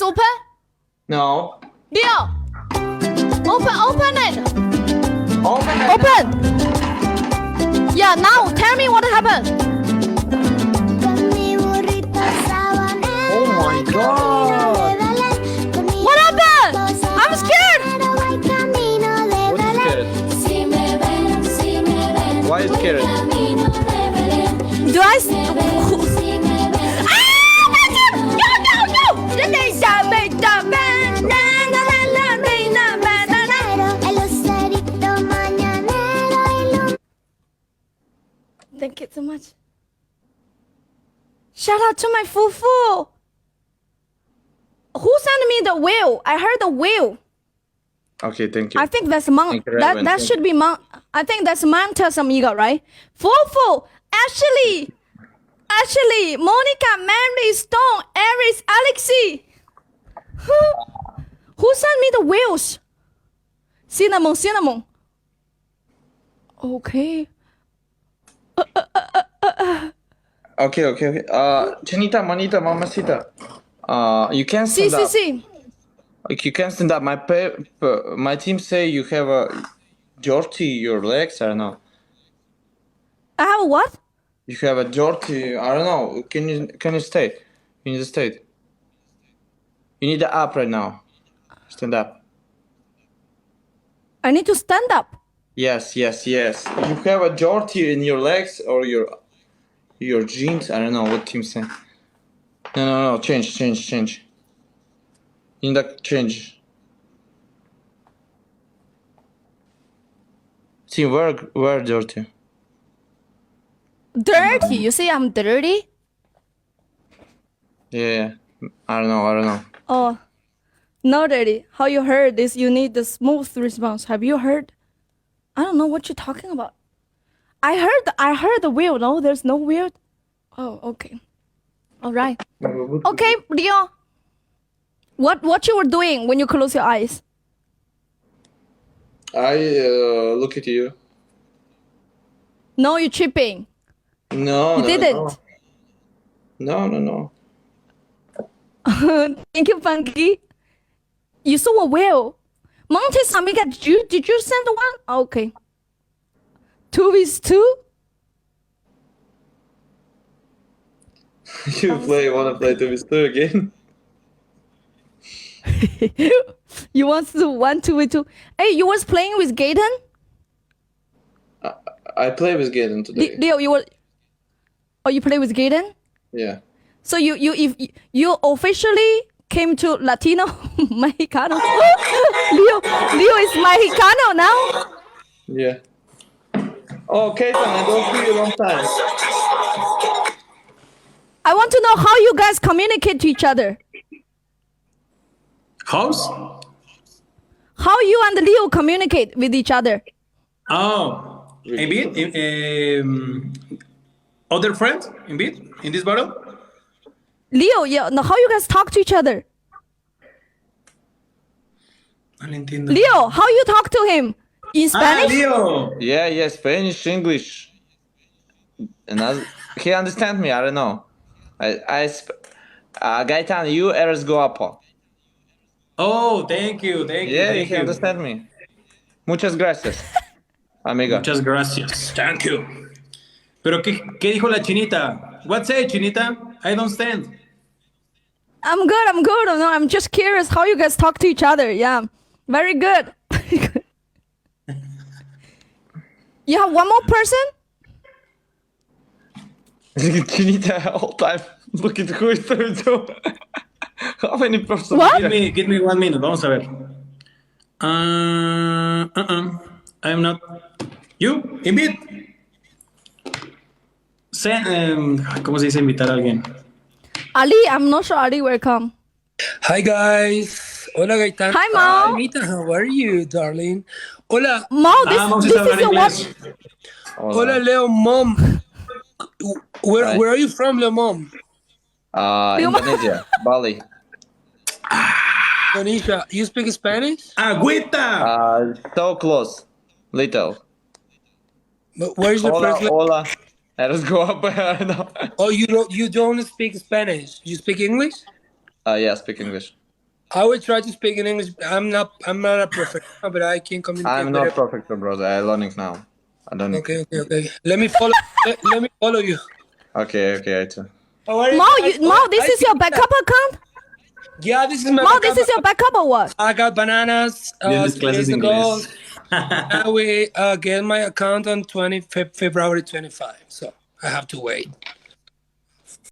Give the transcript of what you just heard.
open? No. Leo! Open it! Open it. Open! Yeah, now tell me what happened. Oh my god. What happened? I'm scared! What's scared? Why is scared? Do I... Ah! My God! No! Thank you so much. Shout out to my fufu. Who sent me the whale? I heard the whale. Okay, thank you. I think that's that should be I think that's Manta's amiga, right? Fufu, Ashley, Monica, Mary, Stone, Aries, Alexi. Who sent me the whales? Cinnamon. Okay. Okay. Chinita, Manita, Mamacita. You can stand up. Like you can stand up. My team say you have a dirty your legs. I don't know. I have a what? You have a dirty. I don't know. Can you stay? You need to stay. You need the up right now. Stand up. I need to stand up. Yes. You have a dirty in your legs or your jeans. I don't know what team say. No. Change. You need to change. See, where dirty? Dirty? You say I'm dirty? Yeah. I don't know. Oh, no, dirty. How you heard this? You need the smooth response. Have you heard? I don't know what you're talking about. I heard the wheel. No, there's no wheel. Oh, okay. All right. Okay, Leo. What you were doing when you close your eyes? I look at you. No, you're tripping. No, you didn't. No. Thank you, Funky. You saw a whale. Montes amiga, did you send one? Okay. 2v2? You wanna play 2v2 again? You want to do 1-2v2? Hey, you was playing with Gaten? I play with Gaten today. Leo, you play with Gaten? Yeah. So if you officially came to Latino Mexicano. Leo is Mexicano now. Yeah. Oh, Gaten, I don't see you long time. I want to know how you guys communicate to each other. How you and Leo communicate with each other? Oh, indeed. Other friends, indeed, in this battle. Leo, yeah. No, how you guys talk to each other? Leo, how you talk to him? In Spanish? Leo. Yeah, Spanish, English. And he understand me. I don't know. Gaetan, you eres guapo. Oh, thank you. Yeah, he understand me. Muchas gracias, amiga. Muchas gracias. Thank you. Pero ¿qué dijo la Chinita? What say, Chinita? I don't stand. I'm good. No, I'm just curious how you guys talk to each other. Yeah, very good. You have one more person? Chinita all time. Look at who is there too. How many persons? What? Give me 1 minute. Vamos a ver. I'm not. You, invite. ¿Cómo se dice invitar a alguien? Ali, I'm not sure Ali will come. Hi guys. Hola Gaetan. Hi Mo. Anita, how are you, darling? Hola. Mo, this is your what? Hola Leo, mom. Where are you from, Leo, mom? Indonesia, Bali. Indonesia. You speak Spanish? Agüita. So close, little. But where's the first? Hola. Let's go up. I don't know. Oh, you don't speak Spanish. You speak English? Yeah, speak English. I will try to speak in English. I'm not a professional, but I can communicate I'm not perfect, brother. I'm learning now. I don't. Okay. Let me follow. let me follow you. Okay, I too. How are you Mo, guys? Mo, this I is see your that. backup account? Yeah, this is my Mo, this backup. is your backup or what? I got bananas Tienes 2 clases days de ago. inglés. Now we get my account on February 25, so I have to wait.